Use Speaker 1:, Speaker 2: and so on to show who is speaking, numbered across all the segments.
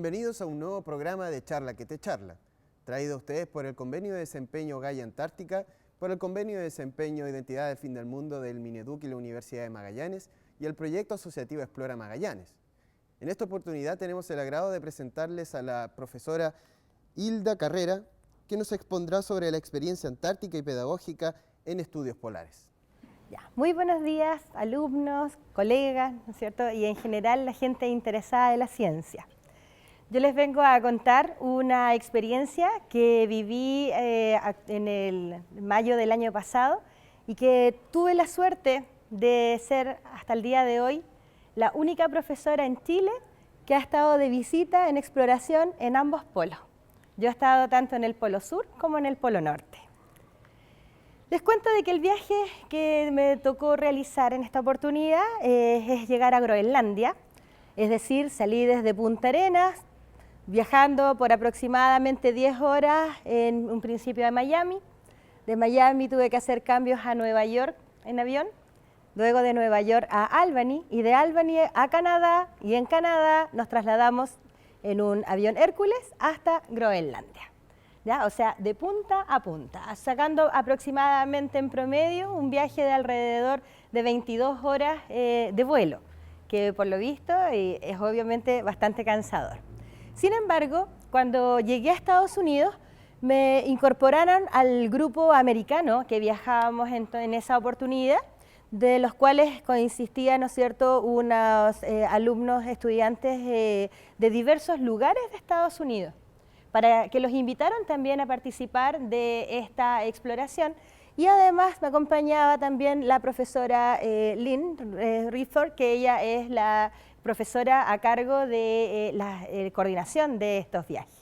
Speaker 1: Bienvenidos a un nuevo programa de Charla que te charla, traído a ustedes por el Convenio de Desempeño Gaia Antártica, por el Convenio de Desempeño Identidad del Fin del Mundo del Mineduc y la Universidad de Magallanes y el proyecto asociativo Explora Magallanes. En esta oportunidad tenemos el agrado de presentarles a la profesora Hilda Carrera, que nos expondrá sobre la experiencia antártica y pedagógica en estudios polares.
Speaker 2: Muy buenos días, alumnos, colegas, ¿no es cierto? Y en general la gente interesada en la ciencia. Yo les vengo a contar una experiencia que viví en el mayo del año pasado y que tuve la suerte de ser hasta el día de hoy la única profesora en Chile que ha estado de visita en exploración en ambos polos. Yo he estado tanto en el Polo Sur como en el Polo Norte. Les cuento de que el viaje que me tocó realizar en esta oportunidad es llegar a Groenlandia, es decir, salí desde Punta Arenas, viajando por aproximadamente 10 horas en un principio a Miami. De Miami tuve que hacer cambios a Nueva York en avión, luego de Nueva York a Albany y de Albany a Canadá, y en Canadá nos trasladamos en un avión Hércules hasta Groenlandia. ¿Ya? O sea, de punta a punta, sacando aproximadamente en promedio un viaje de alrededor de 22 horas de vuelo, que por lo visto es obviamente bastante cansador. Sin embargo, cuando llegué a Estados Unidos, me incorporaron al grupo americano que viajábamos en esa oportunidad, de los cuales consistían, ¿no es cierto?, unos alumnos, estudiantes de diversos lugares de Estados Unidos, para que los invitaron también a participar de esta exploración. Y además me acompañaba también la profesora Lynn Rifford, que ella es la profesora a cargo de la coordinación de estos viajes.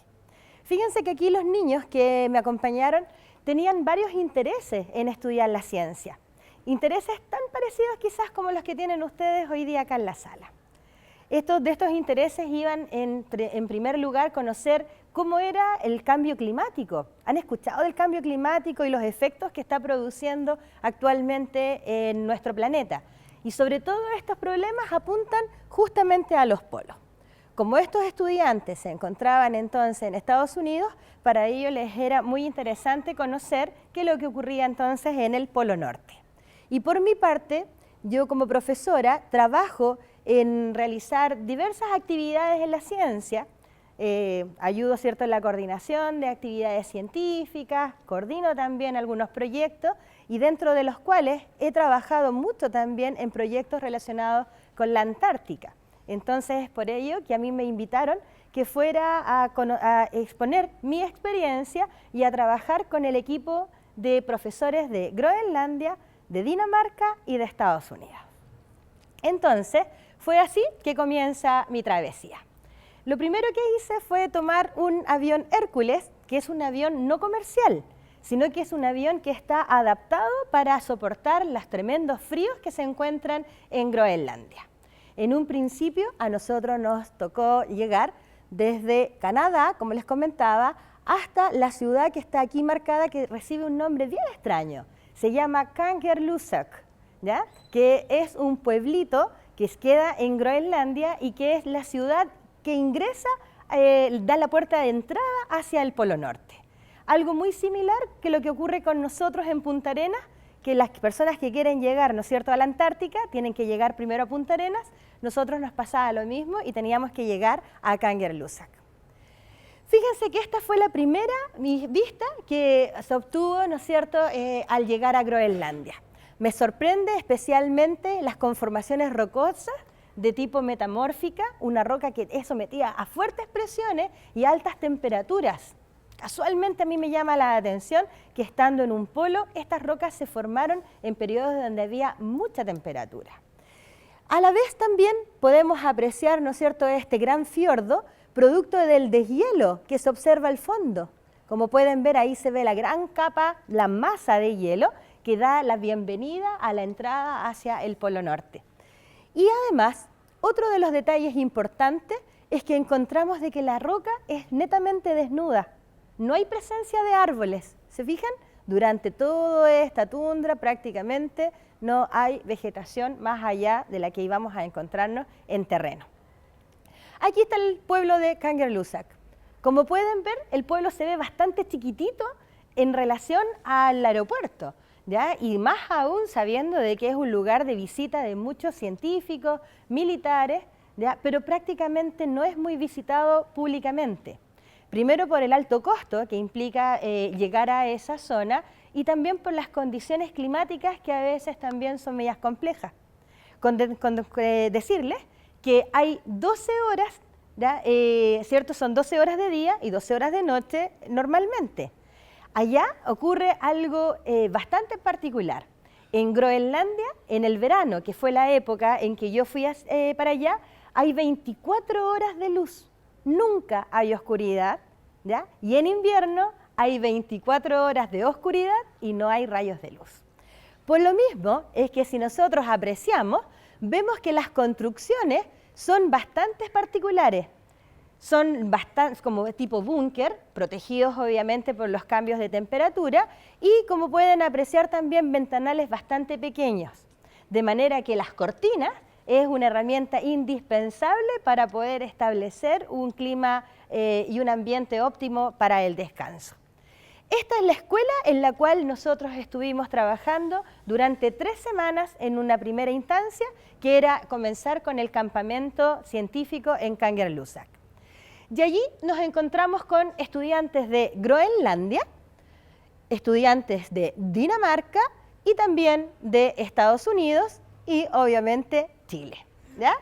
Speaker 2: Fíjense que aquí los niños que me acompañaron tenían varios intereses en estudiar la ciencia. Intereses tan parecidos quizás como los que tienen ustedes hoy día acá en la sala. De estos intereses iban en primer lugar conocer cómo era el cambio climático. ¿Han escuchado del cambio climático y los efectos que está produciendo actualmente en nuestro planeta? Y sobre todo estos problemas apuntan justamente a los polos. Como estos estudiantes se encontraban entonces en Estados Unidos, para ellos les era muy interesante conocer qué es lo que ocurría entonces en el Polo Norte. Y por mi parte, yo como profesora trabajo en realizar diversas actividades en la ciencia, ayudo, ¿cierto?, en la coordinación de actividades científicas, coordino también algunos proyectos y dentro de los cuales he trabajado mucho también en proyectos relacionados con la Antártica. Entonces es por ello que a mí me invitaron que fuera a exponer mi experiencia y a trabajar con el equipo de profesores de Groenlandia, de Dinamarca y de Estados Unidos. Entonces, fue así que comienza mi travesía. Lo primero que hice fue tomar un avión Hércules, que es un avión no comercial, sino que es un avión que está adaptado para soportar los tremendos fríos que se encuentran en Groenlandia. En un principio a nosotros nos tocó llegar desde Canadá, como les comentaba, hasta la ciudad que está aquí marcada, que recibe un nombre bien extraño. Se llama Kangerlussuaq, ¿ya?, que es un pueblito que queda en Groenlandia y que es la ciudad que ingresa, da la puerta de entrada hacia el Polo Norte. Algo muy similar que lo que ocurre con nosotros en Punta Arenas, que las personas que quieren llegar, ¿no es cierto?, a la Antártica tienen que llegar primero a Punta Arenas. Nosotros nos pasaba lo mismo y teníamos que llegar a Kangerlussuaq. Fíjense que esta fue la primera vista que se obtuvo, ¿no es cierto?, al llegar a Groenlandia. Me sorprende especialmente las conformaciones rocosas de tipo metamórfica, una roca que es sometida a fuertes presiones y altas temperaturas. Casualmente a mí me llama la atención que estando en un polo, estas rocas se formaron en periodos donde había mucha temperatura. A la vez también podemos apreciar, ¿no es cierto?, este gran fiordo, producto del deshielo que se observa al fondo. Como pueden ver, ahí se ve la gran capa, la masa de hielo que da la bienvenida a la entrada hacia el Polo Norte. Y además, otro de los detalles importantes es que encontramos de que la roca es netamente desnuda. No hay presencia de árboles, ¿se fijan? Durante toda esta tundra prácticamente no hay vegetación más allá de la que íbamos a encontrarnos en terreno. Aquí está el pueblo de Kangerlussuaq. Como pueden ver, el pueblo se ve bastante chiquitito en relación al aeropuerto, ¿ya? Y más aún sabiendo de que es un lugar de visita de muchos científicos, militares, ¿ya? Pero prácticamente no es muy visitado públicamente. Primero por el alto costo que implica llegar a esa zona y también por las condiciones climáticas que a veces también son medias complejas. Decirles que hay 12 horas, ¿ya? ¿Cierto? Son 12 horas de día y 12 horas de noche normalmente. Allá ocurre algo bastante particular. En Groenlandia, en el verano, que fue la época en que yo fui para allá, hay 24 horas de luz. Nunca hay oscuridad, ¿ya? Y en invierno hay 24 horas de oscuridad y no hay rayos de luz. Por lo mismo es que si nosotros apreciamos, vemos que las construcciones son bastante particulares. Son bastante como tipo búnker, protegidos obviamente por los cambios de temperatura y como pueden apreciar también ventanales bastante pequeños. De manera que las cortinas es una herramienta indispensable para poder establecer un clima y un ambiente óptimo para el descanso. Esta es la escuela en la cual nosotros estuvimos trabajando durante 3 semanas en una primera instancia, que era comenzar con el campamento científico en Kangerlussuaq. Y allí nos encontramos con estudiantes de Groenlandia, estudiantes de Dinamarca y también de Estados Unidos y obviamente Chile, ¿ya?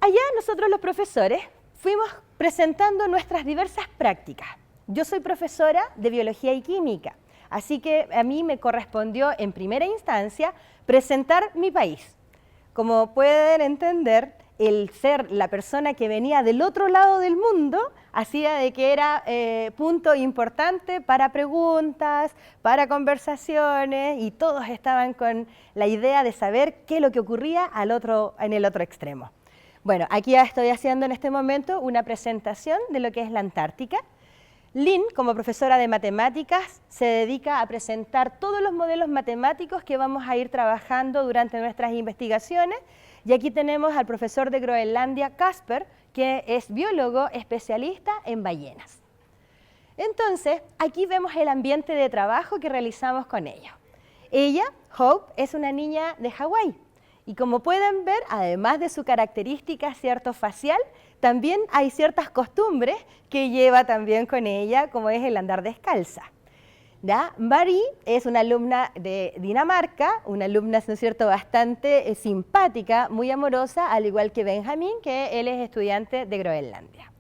Speaker 2: Allá nosotros los profesores fuimos presentando nuestras diversas prácticas. Yo soy profesora de biología y química, así que a mí me correspondió en primera instancia presentar mi país. Como pueden entender, el ser la persona que venía del otro lado del mundo hacía de que era punto importante para preguntas, para conversaciones y todos estaban con la idea de saber qué es lo que ocurría en el otro extremo. Bueno, aquí ya estoy haciendo en este momento una presentación de lo que es la Antártica. Lynn, como profesora de matemáticas, se dedica a presentar todos los modelos matemáticos que vamos a ir trabajando durante nuestras investigaciones. Y aquí tenemos al profesor de Groenlandia, Casper, que es biólogo especialista en ballenas. Entonces, aquí vemos el ambiente de trabajo que realizamos con ellos. Ella, Hope, es una niña de Hawái. Y como pueden ver, además de su característica facial, también hay ciertas costumbres que lleva también con ella, como es el andar descalza. ¿Ya? Marie es una alumna de Dinamarca, una alumna, ¿no es cierto?, bastante simpática, muy amorosa, al igual que Benjamín, que él es estudiante de Groenlandia.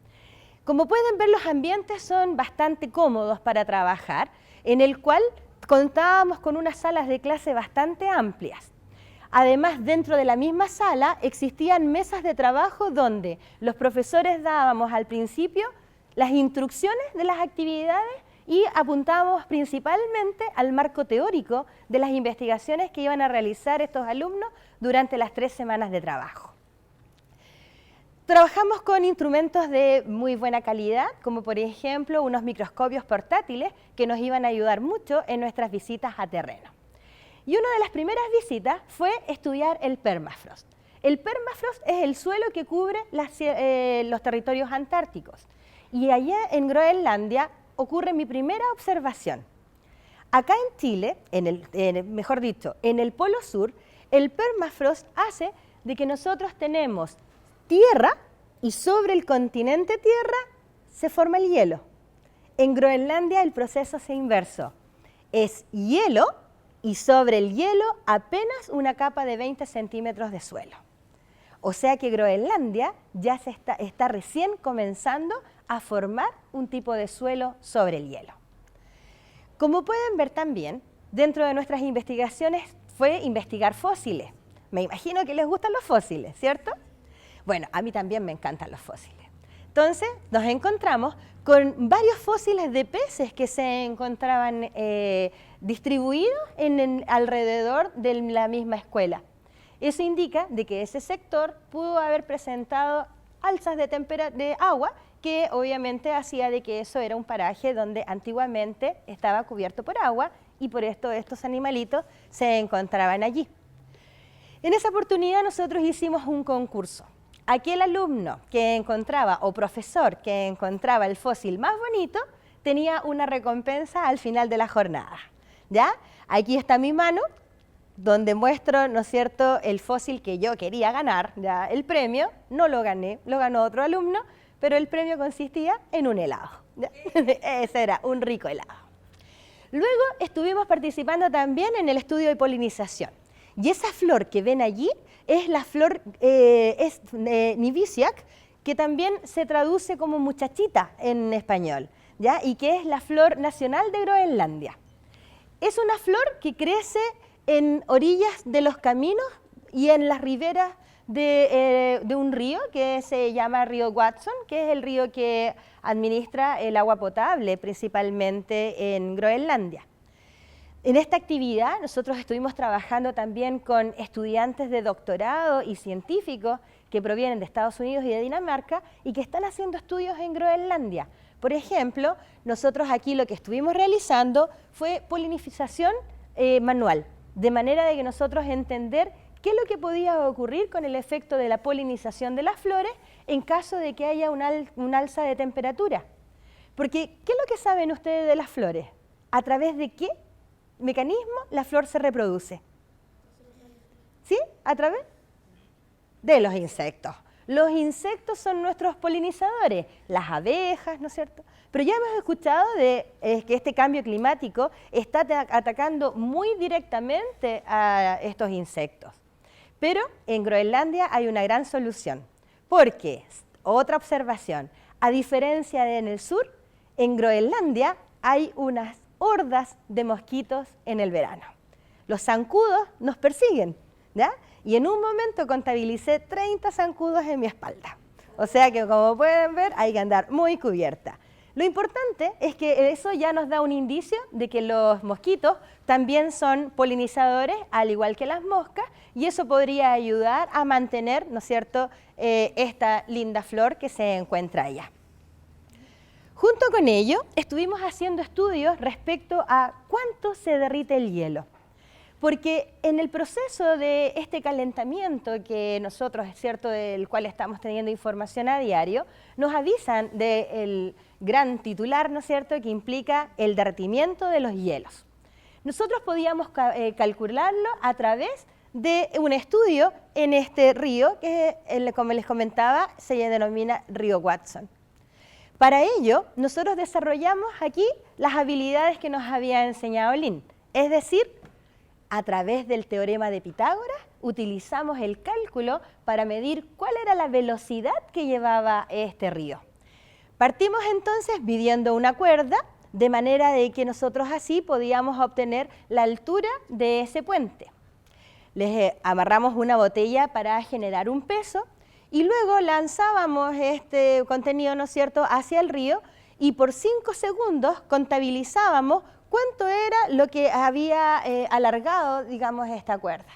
Speaker 2: Como pueden ver, los ambientes son bastante cómodos para trabajar, en el cual contábamos con unas salas de clase bastante amplias. Además, dentro de la misma sala existían mesas de trabajo donde los profesores dábamos al principio las instrucciones de las actividades y apuntábamos principalmente al marco teórico de las investigaciones que iban a realizar estos alumnos durante las 3 semanas de trabajo. Trabajamos con instrumentos de muy buena calidad, como por ejemplo unos microscopios portátiles que nos iban a ayudar mucho en nuestras visitas a terreno. Y una de las primeras visitas fue estudiar el permafrost. El permafrost es el suelo que cubre los territorios antárticos. Y allá en Groenlandia ocurre mi primera observación. Acá en Chile, mejor dicho, en el Polo Sur, el permafrost hace de que nosotros tenemos tierra y sobre el continente tierra se forma el hielo. En Groenlandia el proceso es inverso. Es hielo y sobre el hielo apenas una capa de 20 centímetros de suelo. O sea que Groenlandia ya está recién comenzando a formar un tipo de suelo sobre el hielo. Como pueden ver también, dentro de nuestras investigaciones fue investigar fósiles. Me imagino que les gustan los fósiles, ¿cierto? Bueno, a mí también me encantan los fósiles. Entonces nos encontramos con varios fósiles de peces que se encontraban distribuidos alrededor de la misma escuela. Eso indica de que ese sector pudo haber presentado alzas de agua, que obviamente hacía de que eso era un paraje donde antiguamente estaba cubierto por agua y por esto estos animalitos se encontraban allí. En esa oportunidad nosotros hicimos un concurso. aquel alumno que encontraba, o profesor que encontraba el fósil más bonito, tenía una recompensa al final de la jornada, ¿ya? Aquí está mi mano, donde muestro, ¿no es cierto?, el fósil que yo quería ganar, ¿ya? El premio, no lo gané, lo ganó otro alumno, pero el premio consistía en un helado, ¿ya? Ese era, un rico helado. Luego estuvimos participando también en el estudio de polinización, y esa flor que ven allí es la flor Nivisiac, que también se traduce como muchachita en español, ¿ya? Y que es la flor nacional de Groenlandia. Es una flor que crece en orillas de los caminos y en las riberas de un río que se llama río Watson, que es el río que administra el agua potable principalmente en Groenlandia. En esta actividad nosotros estuvimos trabajando también con estudiantes de doctorado y científicos que provienen de Estados Unidos y de Dinamarca y que están haciendo estudios en Groenlandia. Por ejemplo, nosotros aquí lo que estuvimos realizando fue polinización manual, de manera de que nosotros entender qué es lo que podía ocurrir con el efecto de la polinización de las flores en caso de que haya un alza de temperatura. Porque, ¿qué es lo que saben ustedes de las flores? ¿A través de qué mecanismo la flor se reproduce? ¿Sí? ¿A través? De los insectos. Los insectos son nuestros polinizadores, las abejas, ¿no es cierto? Pero ya hemos escuchado que este cambio climático está atacando muy directamente a estos insectos. Pero en Groenlandia hay una gran solución, porque, otra observación, a diferencia de en el sur, en Groenlandia hay unas hordas de mosquitos en el verano. Los zancudos nos persiguen, ¿ya? Y en un momento contabilicé 30 zancudos en mi espalda. O sea que, como pueden ver, hay que andar muy cubierta. Lo importante es que eso ya nos da un indicio de que los mosquitos también son polinizadores, al igual que las moscas, y eso podría ayudar a mantener, ¿no es cierto?, esta linda flor que se encuentra allá. Junto con ello, estuvimos haciendo estudios respecto a cuánto se derrite el hielo. Porque en el proceso de este calentamiento que nosotros, es cierto, del cual estamos teniendo información a diario, nos avisan del gran titular, ¿no es cierto?, que implica el derretimiento de los hielos. Nosotros podíamos calcularlo a través de un estudio en este río, que como les comentaba, se denomina río Watson. Para ello, nosotros desarrollamos aquí las habilidades que nos había enseñado Lynn, es decir, a través del teorema de Pitágoras, utilizamos el cálculo para medir cuál era la velocidad que llevaba este río. Partimos entonces midiendo una cuerda, de manera de que nosotros así podíamos obtener la altura de ese puente. Les amarramos una botella para generar un peso y luego lanzábamos este contenido, ¿no es cierto?, hacia el río y por 5 segundos contabilizábamos cuánto era lo que había alargado, digamos, esta cuerda.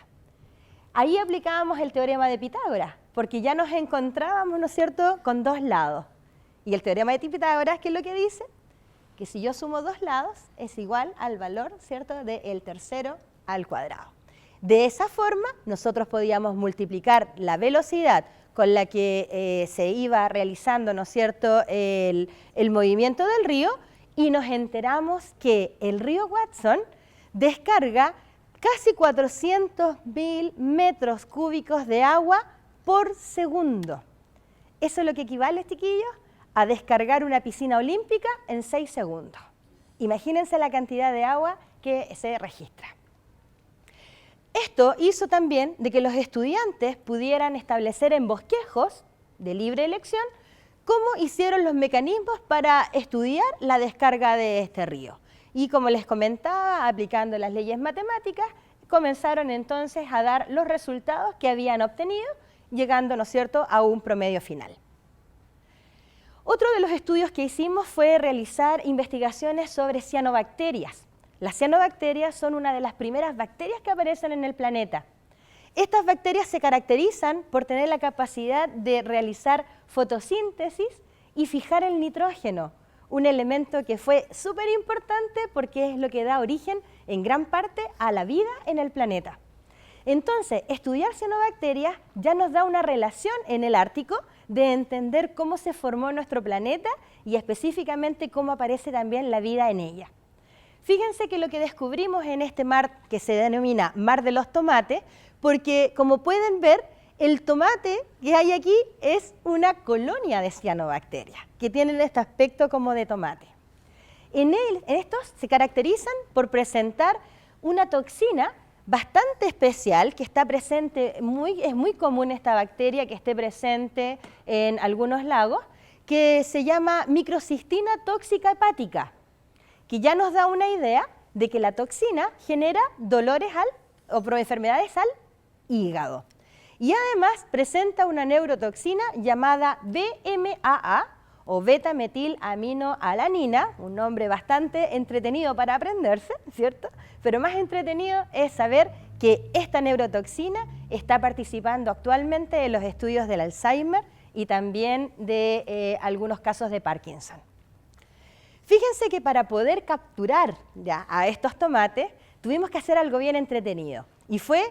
Speaker 2: Ahí aplicábamos el teorema de Pitágoras, porque ya nos encontrábamos, ¿no es cierto?, con dos lados. Y el teorema de Pitágoras, ¿qué es lo que dice? Que si yo sumo dos lados, es igual al valor, ¿cierto?, del tercero al cuadrado. De esa forma, nosotros podíamos multiplicar la velocidad con la que se iba realizando, ¿no es cierto?, el movimiento del río, y nos enteramos que el río Watson descarga casi 400.000 metros cúbicos de agua por segundo. Eso es lo que equivale, chiquillos, a descargar una piscina olímpica en 6 segundos. Imagínense la cantidad de agua que se registra. Esto hizo también de que los estudiantes pudieran establecer en bosquejos de libre elección cómo hicieron los mecanismos para estudiar la descarga de este río. Y como les comentaba, aplicando las leyes matemáticas, comenzaron entonces a dar los resultados que habían obtenido, llegando, ¿no es cierto?, a un promedio final. Otro de los estudios que hicimos fue realizar investigaciones sobre cianobacterias. Las cianobacterias son una de las primeras bacterias que aparecen en el planeta. Estas bacterias se caracterizan por tener la capacidad de realizar fotosíntesis y fijar el nitrógeno, un elemento que fue súper importante porque es lo que da origen en gran parte a la vida en el planeta. Entonces, estudiar cianobacterias ya nos da una relación en el Ártico de entender cómo se formó nuestro planeta y específicamente cómo aparece también la vida en ella. Fíjense que lo que descubrimos en este mar que se denomina Mar de los Tomates, porque como pueden ver, el tomate que hay aquí es una colonia de cianobacterias, que tienen este aspecto como de tomate. En estos se caracterizan por presentar una toxina bastante especial que está presente, es muy común esta bacteria que esté presente en algunos lagos, que se llama microcistina tóxica hepática, que ya nos da una idea de que la toxina genera dolores o enfermedades al hígado. Y además presenta una neurotoxina llamada BMAA o beta-metil-aminoalanina, un nombre bastante entretenido para aprenderse, ¿cierto? Pero más entretenido es saber que esta neurotoxina está participando actualmente en los estudios del Alzheimer y también de algunos casos de Parkinson. Fíjense que para poder capturar ya a estos tomates tuvimos que hacer algo bien entretenido y fue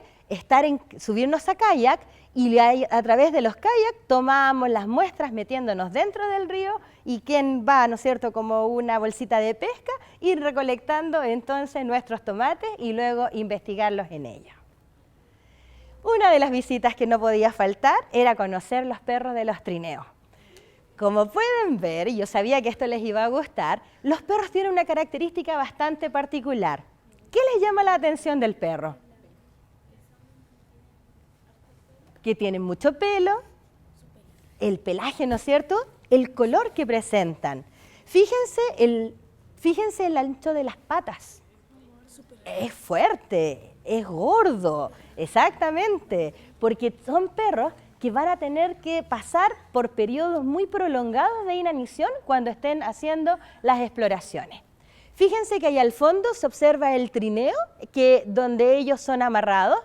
Speaker 2: subirnos a kayak y a través de los kayaks tomábamos las muestras metiéndonos dentro del río y quien va, ¿no es cierto?, como una bolsita de pesca, ir recolectando entonces nuestros tomates y luego investigarlos en ella. Una de las visitas que no podía faltar era conocer los perros de los trineos. Como pueden ver, y yo sabía que esto les iba a gustar, los perros tienen una característica bastante particular. ¿Qué les llama la atención del perro? Que tienen mucho pelo, el pelaje, ¿no es cierto?, el color que presentan. Fíjense el ancho de las patas. Es fuerte, es gordo, exactamente, porque son perros que van a tener que pasar por periodos muy prolongados de inanición cuando estén haciendo las exploraciones. Fíjense que ahí al fondo se observa el trineo, donde ellos son amarrados,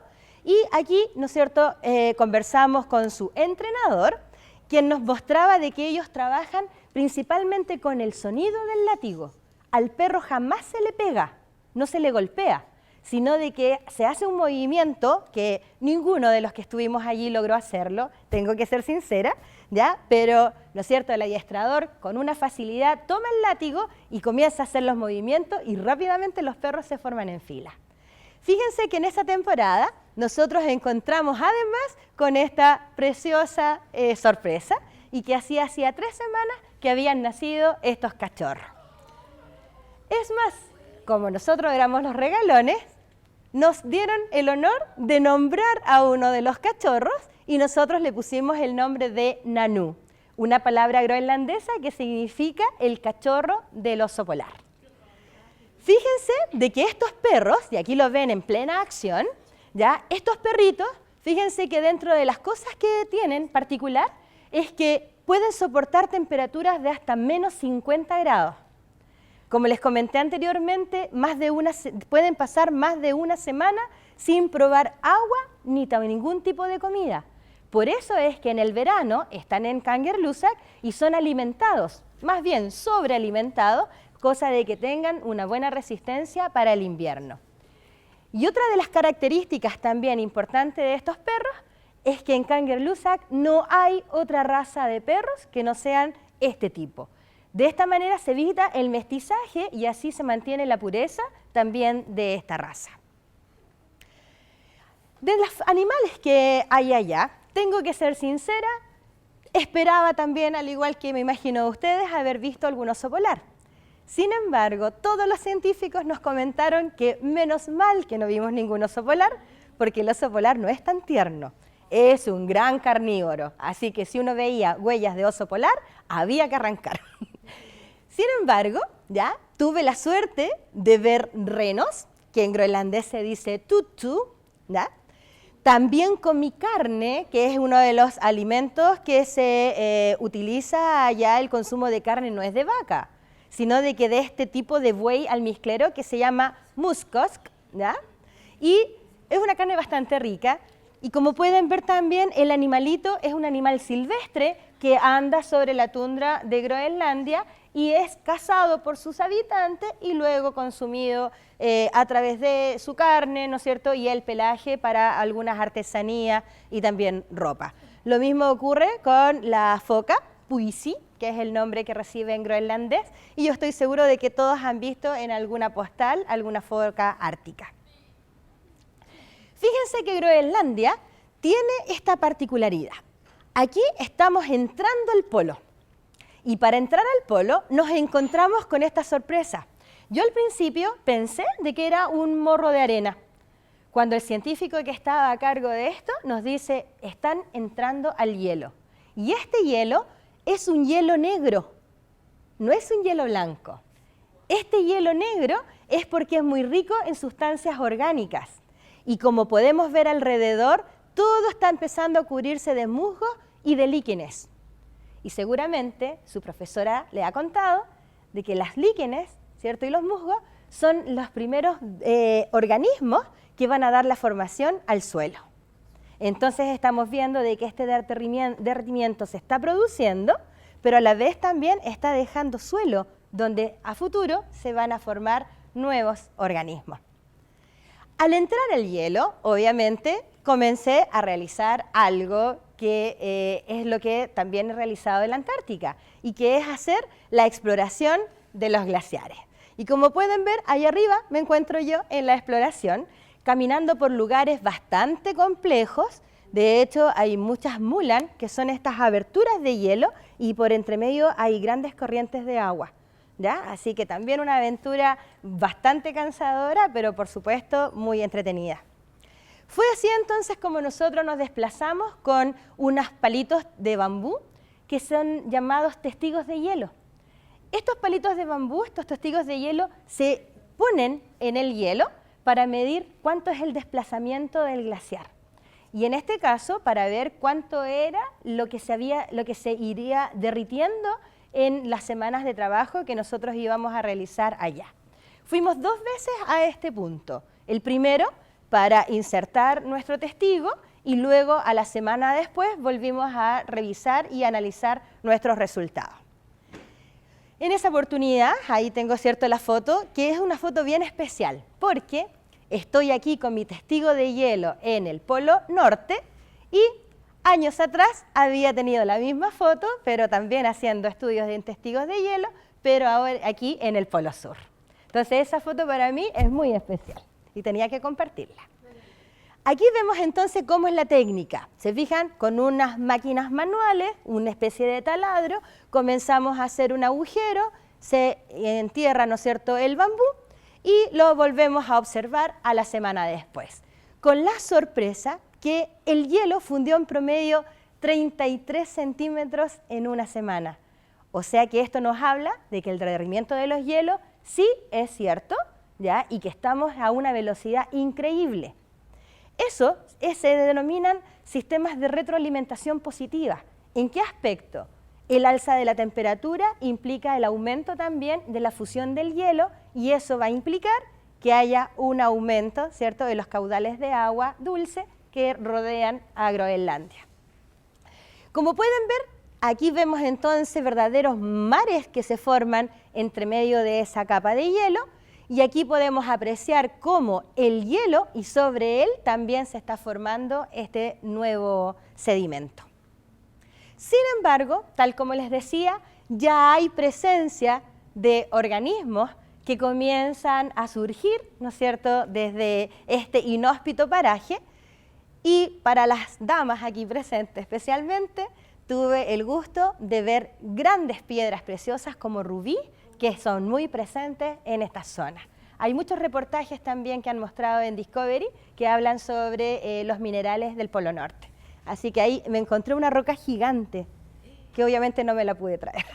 Speaker 2: y aquí, ¿no es cierto?, conversamos con su entrenador, quien nos mostraba de que ellos trabajan principalmente con el sonido del látigo. Al perro jamás se le pega, no se le golpea, sino de que se hace un movimiento que ninguno de los que estuvimos allí logró hacerlo, tengo que ser sincera, ¿ya? Pero, ¿no es cierto?, el adiestrador con una facilidad toma el látigo y comienza a hacer los movimientos y rápidamente los perros se forman en fila. Fíjense que en esta temporada nosotros encontramos además con esta preciosa sorpresa y que hacía 3 semanas que habían nacido estos cachorros. Es más, como nosotros éramos los regalones, nos dieron el honor de nombrar a uno de los cachorros y nosotros le pusimos el nombre de Nanu, una palabra groenlandesa que significa el cachorro del oso polar. Fíjense de que estos perros, y aquí lo ven en plena acción, ¿ya? Estos perritos, fíjense que dentro de las cosas que tienen particular es que pueden soportar temperaturas de hasta menos 50 grados. Como les comenté anteriormente, pueden pasar más de una semana sin probar agua ni ningún tipo de comida. Por eso es que en el verano están en Kangerlussuaq y son alimentados, más bien sobrealimentados, cosa de que tengan una buena resistencia para el invierno. Y otra de las características también importantes de estos perros es que en Kangerlussuaq no hay otra raza de perros que no sean este tipo. De esta manera se evita el mestizaje y así se mantiene la pureza también de esta raza. De los animales que hay allá, tengo que ser sincera, esperaba también, al igual que me imagino ustedes, haber visto algún oso polar. Sin embargo, todos los científicos nos comentaron que menos mal que no vimos ningún oso polar, porque el oso polar no es tan tierno, es un gran carnívoro, así que si uno veía huellas de oso polar, había que arrancar. Sin embargo, ya tuve la suerte de ver renos, que en groenlandés se dice tutu, ¿ya? También comí carne, que es uno de los alimentos que se utiliza allá, el consumo de carne no es de vaca, sino de este tipo de buey almizclero que se llama muskosk, ¿ya? Y es una carne bastante rica. Y como pueden ver también, el animalito es un animal silvestre que anda sobre la tundra de Groenlandia y es cazado por sus habitantes y luego consumido a través de su carne, ¿no es cierto?, y el pelaje para algunas artesanías y también ropa. Lo mismo ocurre con la foca puisi, que es el nombre que recibe en groenlandés, y yo estoy seguro de que todos han visto en alguna postal alguna foca ártica. Fíjense que Groenlandia tiene esta particularidad. Aquí estamos entrando al polo y para entrar al polo nos encontramos con esta sorpresa. Yo al principio pensé de que era un morro de arena. Cuando el científico que estaba a cargo de esto nos dice, están entrando al hielo. Y este hielo es un hielo negro, no es un hielo blanco. Este hielo negro es porque es muy rico en sustancias orgánicas. Y como podemos ver alrededor, todo está empezando a cubrirse de musgo y de líquenes. Y seguramente su profesora le ha contado de que las líquenes, ¿cierto?, y los musgos son los primeros organismos que van a dar la formación al suelo. Entonces estamos viendo de que este derretimiento se está produciendo, pero a la vez también está dejando suelo, donde a futuro se van a formar nuevos organismos. Al entrar el hielo, obviamente, comencé a realizar algo que es lo que también he realizado en la Antártica y que es hacer la exploración de los glaciares. Y como pueden ver, ahí arriba me encuentro yo en la exploración, caminando por lugares bastante complejos. De hecho, hay muchas mulan, que son estas aberturas de hielo, y por entre medio hay grandes corrientes de agua. ¿Ya? Así que también una aventura bastante cansadora, pero por supuesto muy entretenida. Fue así entonces como nosotros nos desplazamos con unos palitos de bambú que son llamados testigos de hielo. Estos palitos de bambú, estos testigos de hielo, se ponen en el hielo para medir cuánto es el desplazamiento del glaciar. Y en este caso, para ver cuánto era lo que se iría derritiendo en las semanas de trabajo que nosotros íbamos a realizar allá. Fuimos 2 veces a este punto. El primero para insertar nuestro testigo y luego a la semana después volvimos a revisar y analizar nuestros resultados. En esa oportunidad, ahí tengo cierto la foto, que es una foto bien especial, porque estoy aquí con mi testigo de hielo en el Polo Norte y años atrás había tenido la misma foto, pero también haciendo estudios de testigos de hielo, pero ahora aquí en el Polo Sur. Entonces esa foto para mí es muy especial y tenía que compartirla. Aquí vemos entonces cómo es la técnica. Se fijan, con unas máquinas manuales, una especie de taladro, comenzamos a hacer un agujero, se entierra, ¿no es cierto?, el bambú y lo volvemos a observar a la semana después. Con la sorpresa que el hielo fundió en promedio 33 centímetros en una semana. O sea que esto nos habla de que el derretimiento de los hielos sí es cierto, ¿ya? Y que estamos a una velocidad increíble. Eso se denominan sistemas de retroalimentación positiva. ¿En qué aspecto? El alza de la temperatura implica el aumento también de la fusión del hielo y eso va a implicar que haya un aumento, ¿cierto?, de los caudales de agua dulce que rodean a Groenlandia. Como pueden ver, aquí vemos entonces verdaderos mares que se forman entre medio de esa capa de hielo y aquí podemos apreciar cómo el hielo y sobre él también se está formando este nuevo sedimento. Sin embargo, tal como les decía, ya hay presencia de organismos que comienzan a surgir, ¿no es cierto?, desde este inhóspito paraje. Y para las damas aquí presentes especialmente, tuve el gusto de ver grandes piedras preciosas como rubí, que son muy presentes en esta zona. Hay muchos reportajes también que han mostrado en Discovery que hablan sobre los minerales del Polo Norte. Así que ahí me encontré una roca gigante, que obviamente no me la pude traer.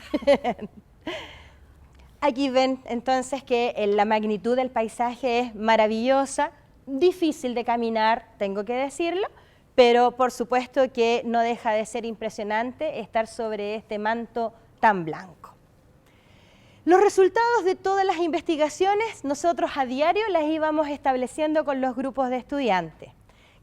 Speaker 2: Aquí ven entonces que la magnitud del paisaje es maravillosa, difícil de caminar, tengo que decirlo, pero por supuesto que no deja de ser impresionante estar sobre este manto tan blanco. Los resultados de todas las investigaciones nosotros a diario las íbamos estableciendo con los grupos de estudiantes.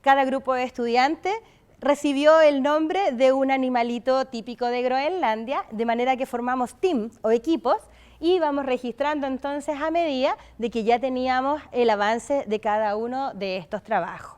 Speaker 2: cada grupo de estudiantes recibió el nombre de un animalito típico de Groenlandia, de manera que formamos teams o equipos y vamos registrando entonces a medida de que ya teníamos el avance de cada uno de estos trabajos.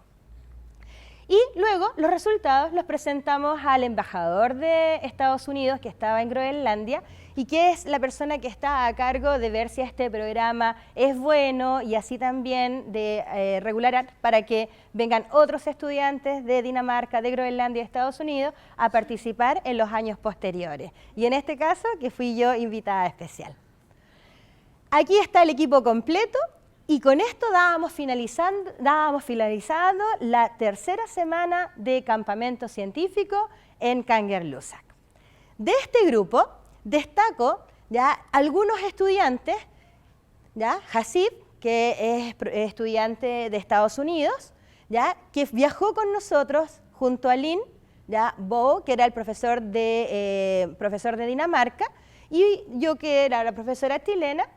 Speaker 2: Y luego los resultados los presentamos al embajador de Estados Unidos que estaba en Groenlandia y que es la persona que está a cargo de ver si este programa es bueno y así también de regular para que vengan otros estudiantes de Dinamarca, de Groenlandia y Estados Unidos a participar en los años posteriores. Y en este caso que fui yo invitada especial. Aquí está el equipo completo. Y con esto dábamos finalizando la tercera semana de campamento científico en Kangerlussuaq. De este grupo destaco ya algunos estudiantes, ya Hasib, que es estudiante de Estados Unidos, ya que viajó con nosotros junto a Lin, ya Bo, que era el profesor de Dinamarca, y yo que era la profesora chilena.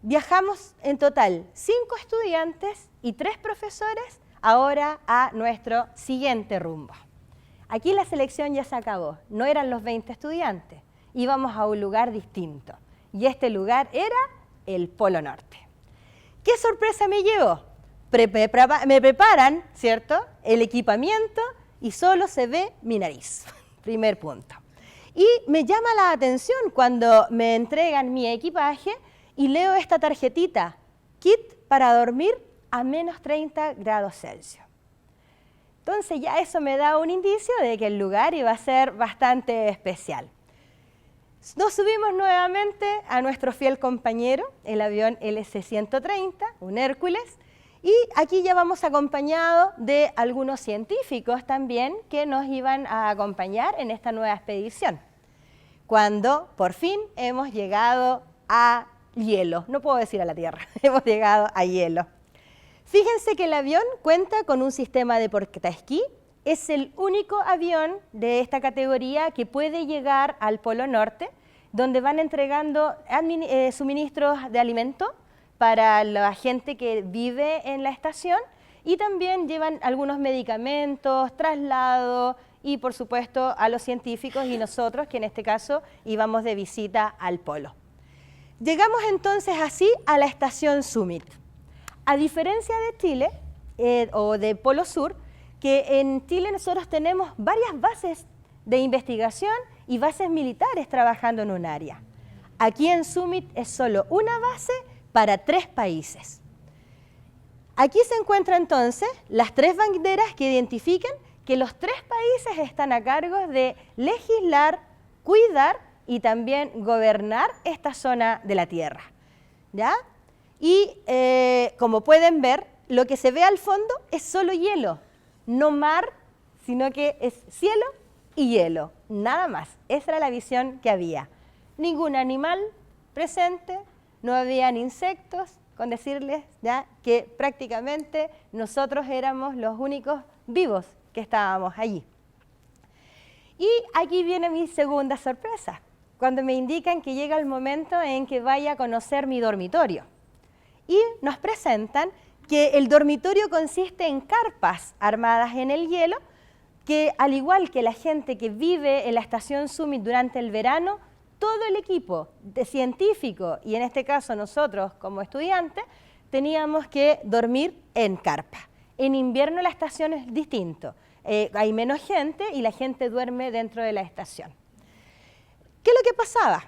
Speaker 2: Viajamos en total 5 estudiantes y 3 profesores ahora a nuestro siguiente rumbo. Aquí la selección ya se acabó, no eran los 20 estudiantes, íbamos a un lugar distinto y este lugar era el Polo Norte. ¿Qué sorpresa me llevó? Me preparan, ¿cierto?, el equipamiento y solo se ve mi nariz, primer punto. Y me llama la atención cuando me entregan mi equipaje y leo esta tarjetita, kit para dormir a menos 30 grados Celsius. Entonces ya eso me da un indicio de que el lugar iba a ser bastante especial. Nos subimos nuevamente a nuestro fiel compañero, el avión LC-130, un Hércules, y aquí ya vamos acompañados de algunos científicos también que nos iban a acompañar en esta nueva expedición. Cuando por fin hemos llegado a hielo, no puedo decir a la Tierra, hemos llegado a hielo. Fíjense que el avión cuenta con un sistema de portaesquí, es el único avión de esta categoría que puede llegar al Polo Norte, donde van entregando suministros de alimento para la gente que vive en la estación y también llevan algunos medicamentos, traslado y por supuesto a los científicos y nosotros que en este caso íbamos de visita al polo. Llegamos entonces así a la estación Summit. A diferencia de Chile o de Polo Sur, que en Chile nosotros tenemos varias bases de investigación y bases militares trabajando en un área. Aquí en Summit es solo una base para 3 países. Aquí se encuentran entonces las 3 banderas que identifican que los 3 países están a cargo de legislar, cuidar y también gobernar esta zona de la Tierra, ¿ya? Y como pueden ver, lo que se ve al fondo es solo hielo, no mar, sino que es cielo y hielo, nada más. Esa era la visión que había. Ningún animal presente, no habían insectos, con decirles ya que prácticamente nosotros éramos los únicos vivos que estábamos allí. Y aquí viene mi segunda sorpresa, cuando me indican que llega el momento en que vaya a conocer mi dormitorio. Y nos presentan que el dormitorio consiste en carpas armadas en el hielo, que al igual que la gente que vive en la estación Summit durante el verano, todo el equipo de científico, y en este caso nosotros como estudiantes, teníamos que dormir en carpa. En invierno la estación es distinto, hay menos gente y la gente duerme dentro de la estación. ¿Qué es lo que pasaba?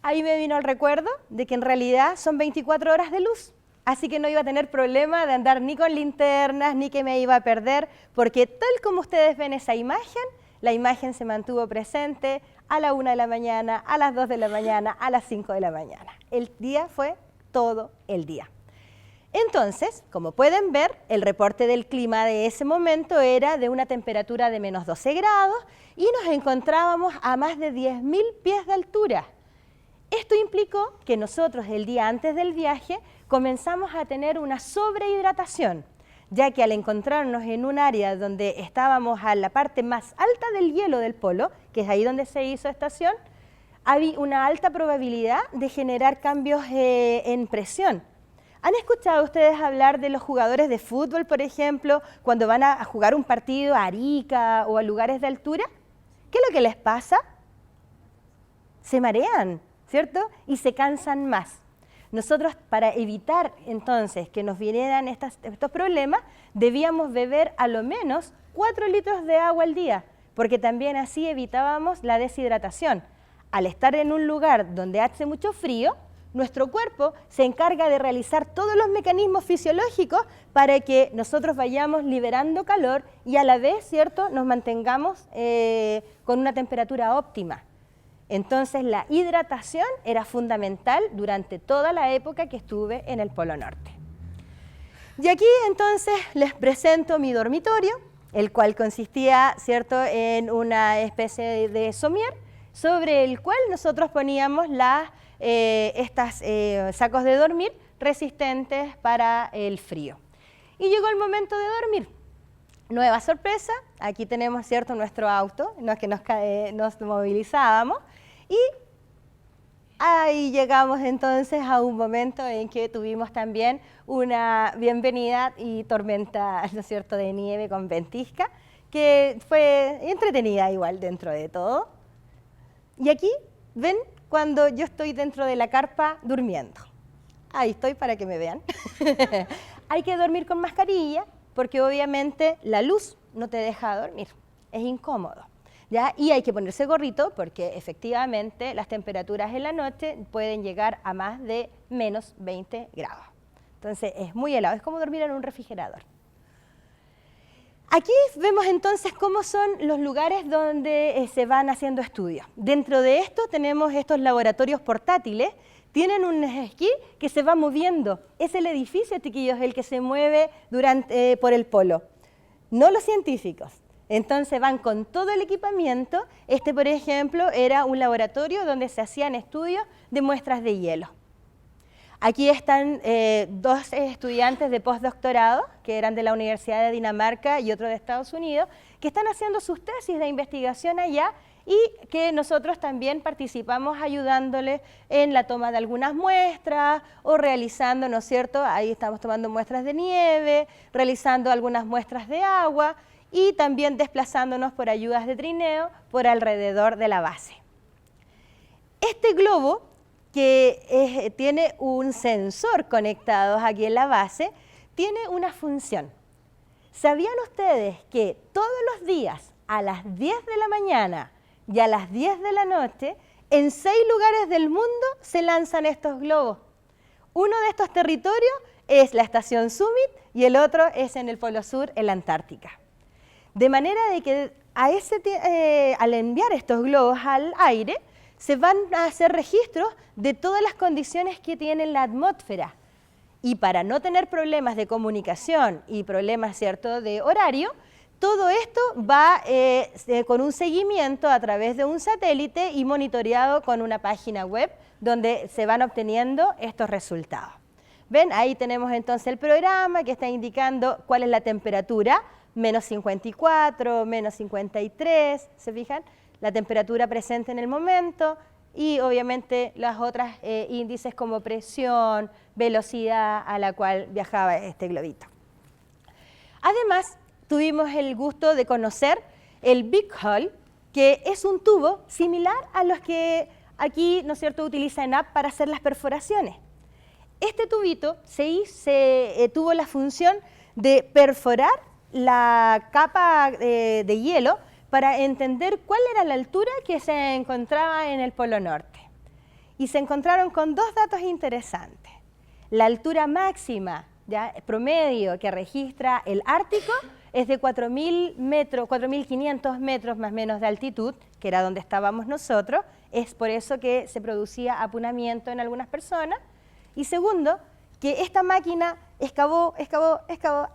Speaker 2: Ahí me vino el recuerdo de que en realidad son 24 horas de luz, así que no iba a tener problema de andar ni con linternas, ni que me iba a perder, porque tal como ustedes ven esa imagen, la imagen se mantuvo presente a la 1 de la mañana, a las 2 de la mañana, a las 5 de la mañana. El día fue todo el día. Entonces, como pueden ver, el reporte del clima de ese momento era de una temperatura de menos 12 grados y nos encontrábamos a más de 10.000 pies de altura. Esto implicó que nosotros el día antes del viaje comenzamos a tener una sobrehidratación, ya que al encontrarnos en un área donde estábamos a la parte más alta del hielo del polo, que es ahí donde se hizo estación, había una alta probabilidad de generar cambios en presión. ¿Han escuchado ustedes hablar de los jugadores de fútbol, por ejemplo, cuando van a jugar un partido a Arica o a lugares de altura? ¿Qué es lo que les pasa? Se marean, ¿cierto? Y se cansan más. Nosotros, para evitar entonces que nos vinieran estos problemas, debíamos beber a lo menos 4 litros de agua al día, porque también así evitábamos la deshidratación. Al estar en un lugar donde hace mucho frío, nuestro cuerpo se encarga de realizar todos los mecanismos fisiológicos para que nosotros vayamos liberando calor y a la vez, ¿cierto?, nos mantengamos con una temperatura óptima. Entonces la hidratación era fundamental durante toda la época que estuve en el Polo Norte. Y aquí entonces les presento mi dormitorio, el cual consistía, ¿cierto?, en una especie de somier, sobre el cual nosotros poníamos estos sacos de dormir resistentes para el frío. Y llegó el momento de dormir. Nueva sorpresa, aquí tenemos, ¿cierto?, nuestro auto, en el que nos movilizábamos, y ahí llegamos entonces a un momento en que tuvimos también una bienvenida y tormenta, ¿no es cierto?, de nieve con ventisca, que fue entretenida igual dentro de todo. Y aquí ven cuando yo estoy dentro de la carpa durmiendo. Ahí estoy para que me vean. Hay que dormir con mascarilla porque obviamente la luz no te deja dormir, es incómodo, ¿ya? Y hay que ponerse gorrito porque efectivamente las temperaturas en la noche pueden llegar a más de menos 20 grados. Entonces es muy helado, es como dormir en un refrigerador. Aquí vemos entonces cómo son los lugares donde se van haciendo estudios. Dentro de esto tenemos estos laboratorios portátiles, tienen un esquí que se va moviendo. Es el edificio, chiquillos, el que se mueve por el polo, no los científicos. Entonces van con todo el equipamiento. Este, por ejemplo, era un laboratorio donde se hacían estudios de muestras de hielo. Aquí están 2 estudiantes de postdoctorado, que eran de la Universidad de Dinamarca y otro de Estados Unidos, que están haciendo sus tesis de investigación allá y que nosotros también participamos ayudándoles en la toma de algunas muestras o realizando, ¿no es cierto?, ahí estamos tomando muestras de nieve, realizando algunas muestras de agua y también desplazándonos por ayudas de trineo por alrededor de la base. Este globo, que tiene un sensor conectado aquí en la base, tiene una función. ¿Sabían ustedes que todos los días a las 10 de la mañana y a las 10 de la noche, en 6 lugares del mundo se lanzan estos globos? Uno de estos territorios es la estación Summit y el otro es en el Polo Sur, en la Antártica. De manera de que al enviar estos globos al aire, se van a hacer registros de todas las condiciones que tiene la atmósfera. Y para no tener problemas de comunicación y problemas, ¿cierto?, de horario, todo esto va con un seguimiento a través de un satélite y monitoreado con una página web donde se van obteniendo estos resultados. ¿Ven? Ahí tenemos entonces el programa que está indicando cuál es la temperatura, menos 54, menos 53, ¿se fijan? La temperatura presente en el momento y obviamente las otras índices como presión, velocidad a la cual viajaba este globito. Además, tuvimos el gusto de conocer el Big Hole, que es un tubo similar a los que aquí, ¿no es cierto?, utiliza ENAP para hacer las perforaciones. Este tubito tuvo la función de perforar la capa de hielo para entender cuál era la altura que se encontraba en el Polo Norte. Y se encontraron con 2 datos interesantes. La altura máxima, ya, promedio que registra el Ártico es de 4.500 metros más o menos de altitud, que era donde estábamos nosotros. Es por eso que se producía apunamiento en algunas personas. Y segundo, que esta máquina excavó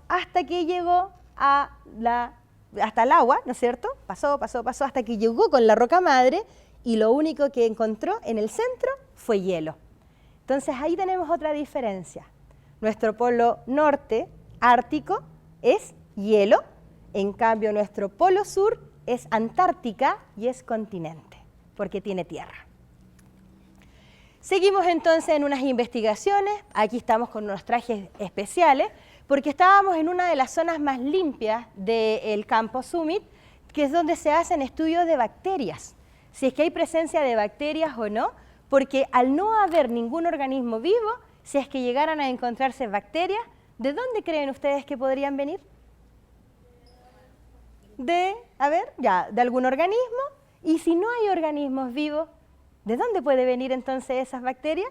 Speaker 2: hasta que llegó hasta el agua, ¿no es cierto? Pasó hasta que llegó con la roca madre y lo único que encontró en el centro fue hielo. Entonces ahí tenemos otra diferencia. Nuestro polo norte, ártico, es hielo, en cambio nuestro polo sur es Antártica y es continente, porque tiene tierra. Seguimos entonces en unas investigaciones, aquí estamos con unos trajes especiales, porque estábamos en una de las zonas más limpias del campo Summit, que es donde se hacen estudios de bacterias, si es que hay presencia de bacterias o no, porque al no haber ningún organismo vivo, si es que llegaran a encontrarse bacterias, ¿de dónde creen ustedes que podrían venir? De algún organismo, y si no hay organismos vivos, ¿de dónde puede venir entonces esas bacterias?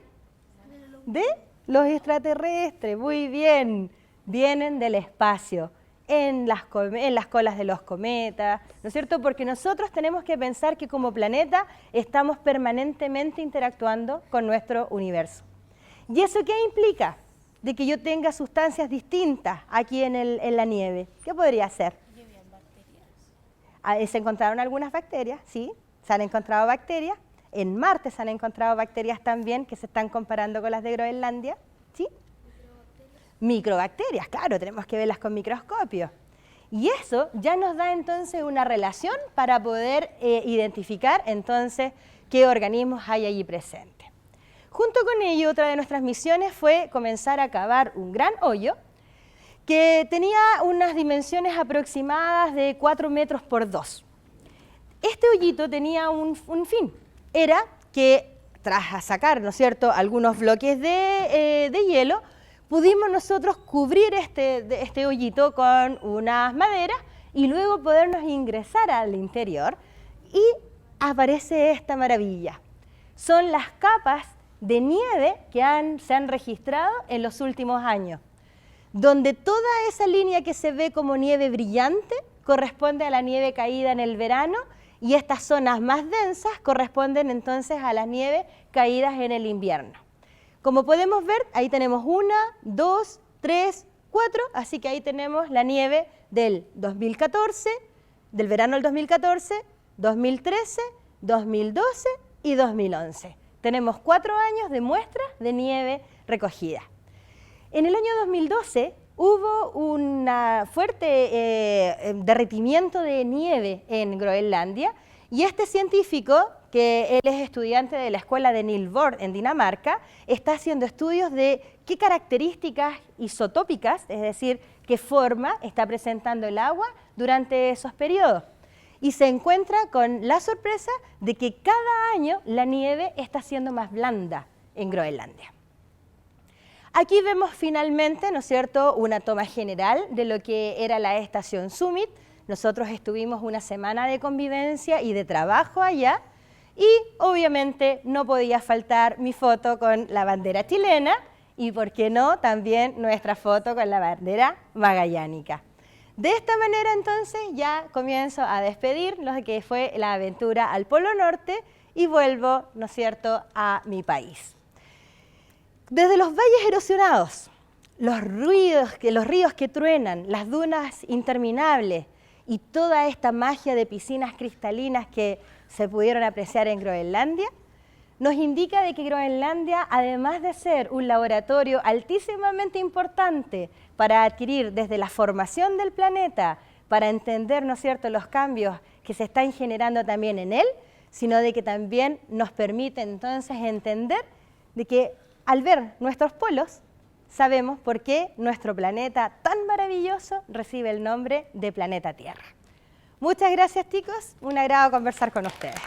Speaker 2: De los extraterrestres, muy bien, vienen del espacio, en las colas de los cometas, ¿no es cierto? Porque nosotros tenemos que pensar que como planeta estamos permanentemente interactuando con nuestro universo. ¿Y eso qué implica? De que yo tenga sustancias distintas aquí en la nieve. ¿Qué podría ser? Se encontraron algunas bacterias, sí, se han encontrado bacterias. En Marte se han encontrado bacterias también que se están comparando con las de Groenlandia, ¿sí? Microbacterias, claro, tenemos que verlas con microscopio. Y eso ya nos da entonces una relación para poder identificar entonces qué organismos hay allí presentes. Junto con ello, otra de nuestras misiones fue comenzar a cavar un gran hoyo que tenía unas dimensiones aproximadas de 4 metros por 2. Este hoyito tenía un fin, era que tras sacar, ¿no es cierto?, algunos bloques de hielo, pudimos nosotros cubrir este hoyito con unas maderas y luego podernos ingresar al interior y aparece esta maravilla. Son las capas de nieve que se han registrado en los últimos años, donde toda esa línea que se ve como nieve brillante corresponde a la nieve caída en el verano y estas zonas más densas corresponden entonces a las nieves caídas en el invierno. Como podemos ver, ahí tenemos 1, 2, 3, 4, así que ahí tenemos la nieve del 2014, del verano del 2014, 2013, 2012 y 2011. Tenemos 4 años de muestras de nieve recogida. En el año 2012 hubo un fuerte derretimiento de nieve en Groenlandia y este científico, que él es estudiante de la escuela de Niels Bohr en Dinamarca, está haciendo estudios de qué características isotópicas, es decir, qué forma está presentando el agua durante esos periodos. Y se encuentra con la sorpresa de que cada año la nieve está siendo más blanda en Groenlandia. Aquí vemos finalmente, ¿no es cierto?, una toma general de lo que era la estación Summit. Nosotros estuvimos una semana de convivencia y de trabajo allá y obviamente no podía faltar mi foto con la bandera chilena y, ¿por qué no?, también nuestra foto con la bandera magallánica. De esta manera entonces ya comienzo a despedir lo que fue la aventura al Polo Norte y vuelvo, ¿no es cierto?, a mi país. Desde los valles erosionados, los ríos que truenan, las dunas interminables y toda esta magia de piscinas cristalinas que se pudieron apreciar en Groenlandia, nos indica de que Groenlandia, además de ser un laboratorio altísimamente importante para adquirir desde la formación del planeta, para entender, ¿no es cierto?, los cambios que se están generando también en él, sino de que también nos permite entonces entender de que al ver nuestros polos, sabemos por qué nuestro planeta tan maravilloso recibe el nombre de planeta Tierra. Muchas gracias, chicos. Un agrado conversar con ustedes.